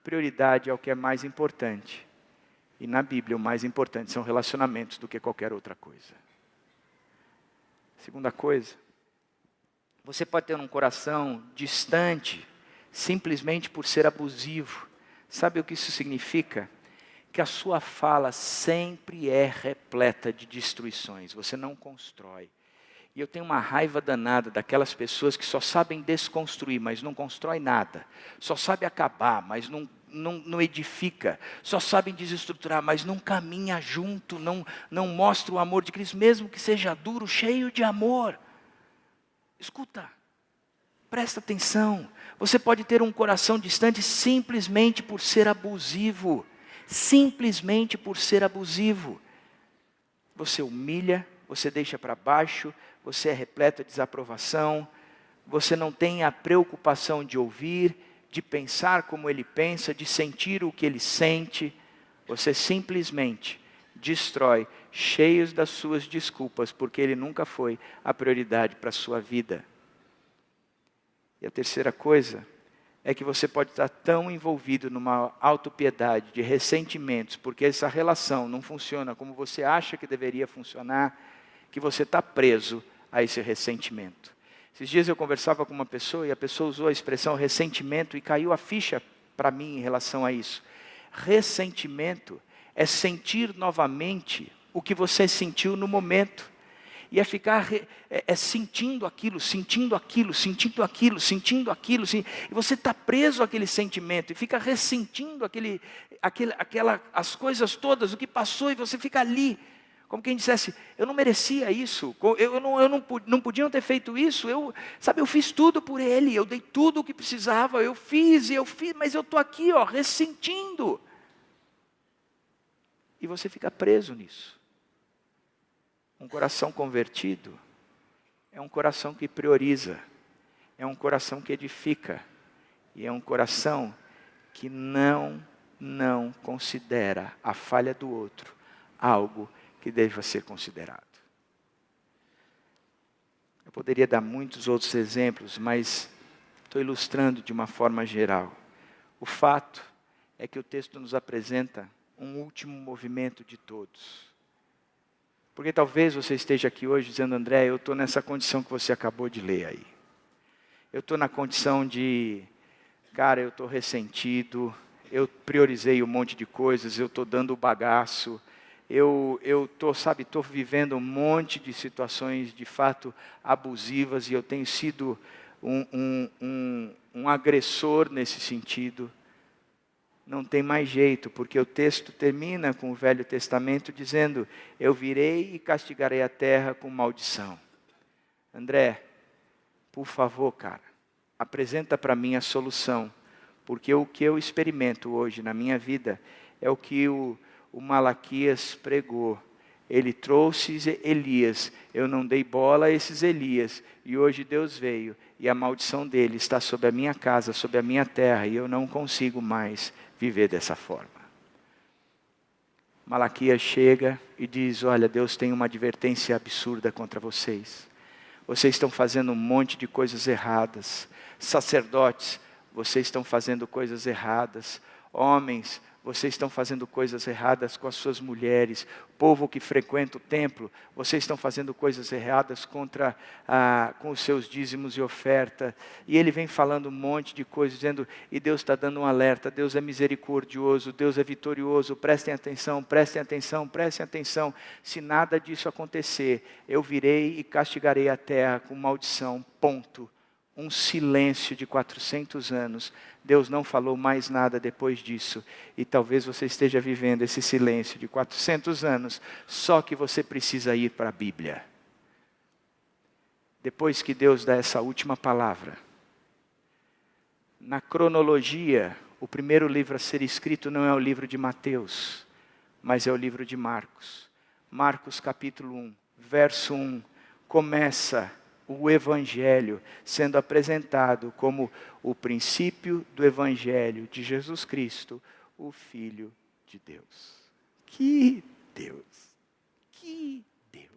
prioridade ao que é mais importante. E na Bíblia, o mais importante são relacionamentos do que qualquer outra coisa. Segunda coisa, você pode ter um coração distante, simplesmente por ser abusivo. Sabe o que isso significa? Que a sua fala sempre é repleta de destruições, você não constrói. E eu tenho uma raiva danada daquelas pessoas que só sabem desconstruir, mas não constrói nada. Só sabe acabar, mas não edifica. Só sabem desestruturar, mas não caminha junto, não mostra o amor de Cristo, mesmo que seja duro, cheio de amor. Escuta, presta atenção. Você pode ter um coração distante simplesmente por ser abusivo. Simplesmente por ser abusivo. Você humilha, você deixa para baixo, você é repleto de desaprovação, você não tem a preocupação de ouvir, de pensar como ele pensa, de sentir o que ele sente. Você simplesmente destrói, cheios das suas desculpas, porque ele nunca foi a prioridade para a sua vida. E a terceira coisa é que você pode estar tão envolvido numa autopiedade de ressentimentos, porque essa relação não funciona como você acha que deveria funcionar, que você está preso a esse ressentimento. Esses dias eu conversava com uma pessoa e a pessoa usou a expressão ressentimento e caiu a ficha para mim em relação a isso. Ressentimento é sentir novamente o que você sentiu no momento. E é ficar sentindo aquilo, e você está preso àquele sentimento, e fica ressentindo as coisas todas, o que passou, e você fica ali, como quem dissesse, eu não merecia isso, não podiam ter feito isso, eu fiz tudo por ele, eu dei tudo o que precisava, eu fiz, mas eu estou aqui, ressentindo. E você fica preso nisso. Um coração convertido é um coração que prioriza, é um coração que edifica, e é um coração que não considera a falha do outro algo que deva ser considerado. Eu poderia dar muitos outros exemplos, mas estou ilustrando de uma forma geral. O fato é que o texto nos apresenta um último movimento de todos. Porque talvez você esteja aqui hoje dizendo, André, eu estou nessa condição que você acabou de ler aí. Eu estou na condição de, cara, eu estou ressentido, eu priorizei um monte de coisas, eu estou dando o bagaço, eu estou vivendo um monte de situações de fato abusivas e eu tenho sido um agressor nesse sentido. Não tem mais jeito, porque o texto termina com o Velho Testamento dizendo, eu virei e castigarei a terra com maldição. André, por favor, cara, apresenta para mim a solução, porque o que eu experimento hoje na minha vida é o que o Malaquias pregou. Ele trouxe Elias, eu não dei bola a esses Elias, e hoje Deus veio, e a maldição dele está sobre a minha casa, sobre a minha terra, e eu não consigo mais viver dessa forma. Malaquias chega e diz, olha, Deus tem uma advertência absurda contra vocês. Vocês estão fazendo um monte de coisas erradas. Sacerdotes, vocês estão fazendo coisas erradas. Homens, vocês estão fazendo coisas erradas com as suas mulheres. Povo que frequenta o templo, vocês estão fazendo coisas erradas com os seus dízimos e oferta. E ele vem falando um monte de coisas, dizendo, e Deus está dando um alerta, Deus é misericordioso, Deus é vitorioso, prestem atenção, prestem atenção, prestem atenção. Se nada disso acontecer, eu virei e castigarei a terra com maldição, ponto. Um silêncio de 400 anos. Deus não falou mais nada depois disso. E talvez você esteja vivendo esse silêncio de 400 anos, só que você precisa ir para a Bíblia. Depois que Deus dá essa última palavra, na cronologia, o primeiro livro a ser escrito não é o livro de Mateus, mas é o livro de Marcos. Marcos capítulo 1, verso 1, começa o Evangelho sendo apresentado como o princípio do Evangelho de Jesus Cristo, o Filho de Deus. Que Deus! Que Deus!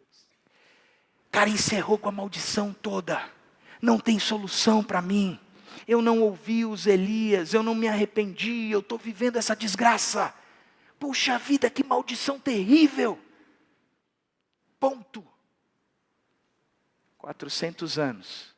Cara, encerrou com a maldição toda. Não tem solução para mim. Eu não ouvi os Elias, eu não me arrependi, eu estou vivendo essa desgraça. Puxa vida, que maldição terrível! Ponto. 400 anos.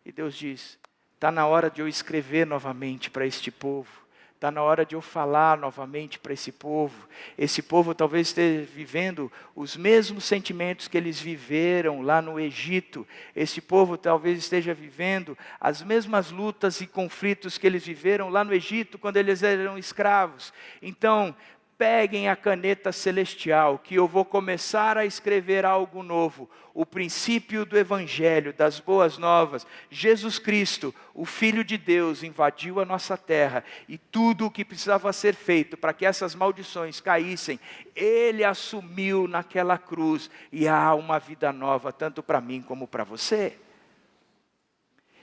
E Deus diz, está na hora de eu escrever novamente para este povo. Está na hora de eu falar novamente para esse povo. Esse povo talvez esteja vivendo os mesmos sentimentos que eles viveram lá no Egito. Esse povo talvez esteja vivendo as mesmas lutas e conflitos que eles viveram lá no Egito, quando eles eram escravos. Então, peguem a caneta celestial, que eu vou começar a escrever algo novo. O princípio do Evangelho, das boas novas. Jesus Cristo, o Filho de Deus, invadiu a nossa terra. E tudo o que precisava ser feito para que essas maldições caíssem, Ele assumiu naquela cruz. E há uma vida nova, tanto para mim como para você.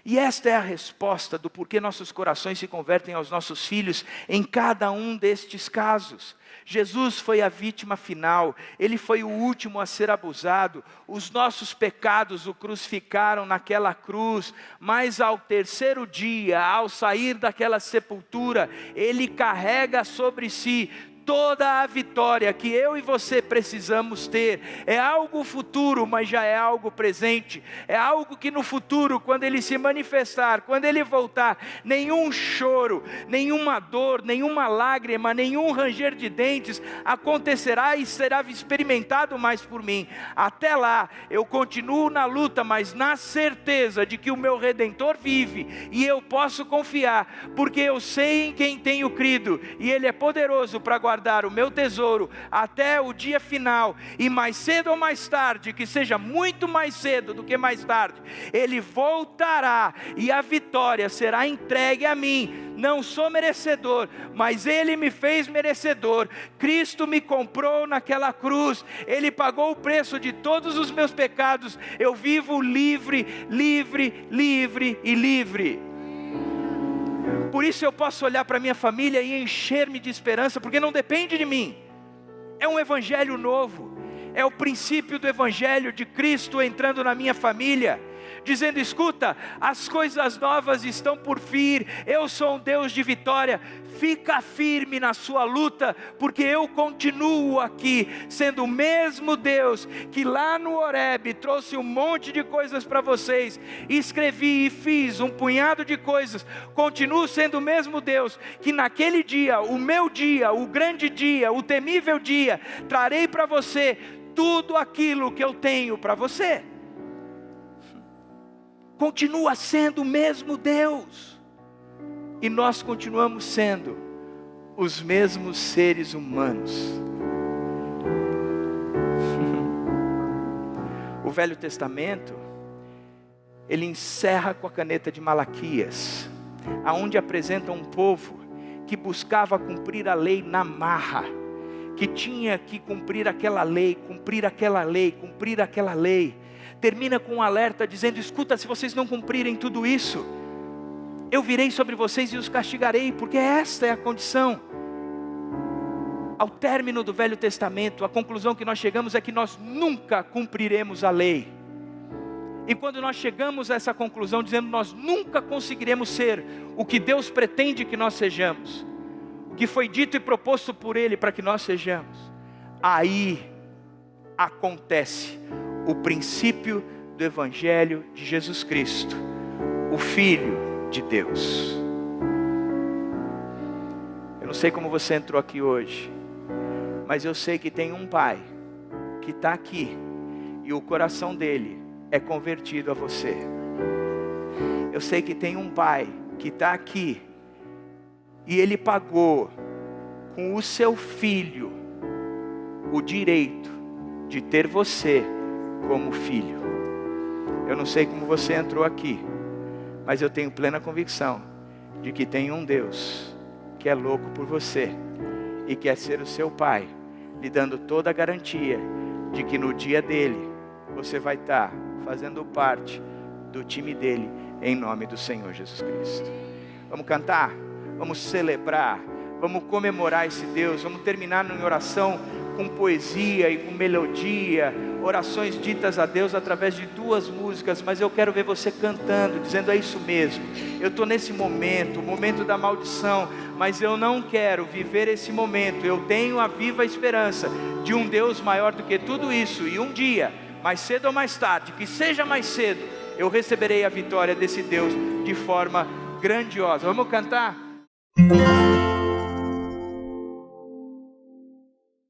E esta é a resposta do porquê nossos corações se convertem aos nossos filhos em cada um destes casos. Jesus foi a vítima final, Ele foi o último a ser abusado, os nossos pecados o crucificaram naquela cruz, mas ao terceiro dia, ao sair daquela sepultura, Ele carrega sobre si toda a vitória que eu e você precisamos ter. É algo futuro, mas já é algo presente. É algo que no futuro, quando Ele se manifestar, quando Ele voltar, nenhum choro, nenhuma dor, nenhuma lágrima, nenhum ranger de dentes acontecerá e será experimentado mais por mim. Até lá, eu continuo na luta, mas na certeza de que o meu Redentor vive, e eu posso confiar, porque eu sei em quem tenho crido, e Ele é poderoso para guardar o meu tesouro até o dia final. E mais cedo ou mais tarde, que seja muito mais cedo do que mais tarde, Ele voltará e a vitória será entregue a mim. Não sou merecedor, mas Ele me fez merecedor. Cristo me comprou naquela cruz, Ele pagou o preço de todos os meus pecados. Eu vivo livre, livre, livre e livre. Por isso eu posso olhar para minha família e encher-me de esperança, porque não depende de mim. É um evangelho novo, é o princípio do evangelho de Cristo entrando na minha família, dizendo: escuta, as coisas novas estão por vir, eu sou um Deus de vitória, fica firme na sua luta, porque eu continuo aqui, sendo o mesmo Deus que lá no Horebe trouxe um monte de coisas para vocês, escrevi e fiz um punhado de coisas. Continuo sendo o mesmo Deus que naquele dia, o meu dia, o grande dia, o temível dia, trarei para você tudo aquilo que eu tenho para você. Continua sendo o mesmo Deus, e nós continuamos sendo os mesmos seres humanos. O Velho Testamento, ele encerra com a caneta de Malaquias, aonde apresenta um povo que buscava cumprir a lei na marra, que tinha que cumprir aquela lei, cumprir aquela lei, cumprir aquela lei. Termina com um alerta dizendo: escuta, se vocês não cumprirem tudo isso, eu virei sobre vocês e os castigarei, porque esta é a condição. Ao término do Velho Testamento, a conclusão que nós chegamos é que nós nunca cumpriremos a lei. E quando nós chegamos a essa conclusão, dizendo nós nunca conseguiremos ser o que Deus pretende que nós sejamos, o que foi dito e proposto por Ele para que nós sejamos, aí acontece o princípio do Evangelho de Jesus Cristo, o Filho de Deus. Eu não sei como você entrou aqui hoje, mas eu sei que tem um pai que está aqui, e o coração dele é convertido a você. Eu sei que tem um pai que está aqui, e ele pagou com o seu filho o direito de ter você como filho. Eu não sei como você entrou aqui, mas eu tenho plena convicção de que tem um Deus que é louco por você e quer ser o seu pai, lhe dando toda a garantia de que no dia dele você vai estar fazendo parte do time dele, em nome do Senhor Jesus Cristo. Vamos cantar, vamos celebrar, vamos comemorar esse Deus. Vamos terminar em oração com poesia e com melodia, orações ditas a Deus através de 2 músicas, mas eu quero ver você cantando, dizendo: é isso mesmo, eu estou nesse momento, o momento da maldição, mas eu não quero viver esse momento. Eu tenho a viva esperança de um Deus maior do que tudo isso, e um dia, mais cedo ou mais tarde, que seja mais cedo, eu receberei a vitória desse Deus de forma grandiosa. Vamos cantar?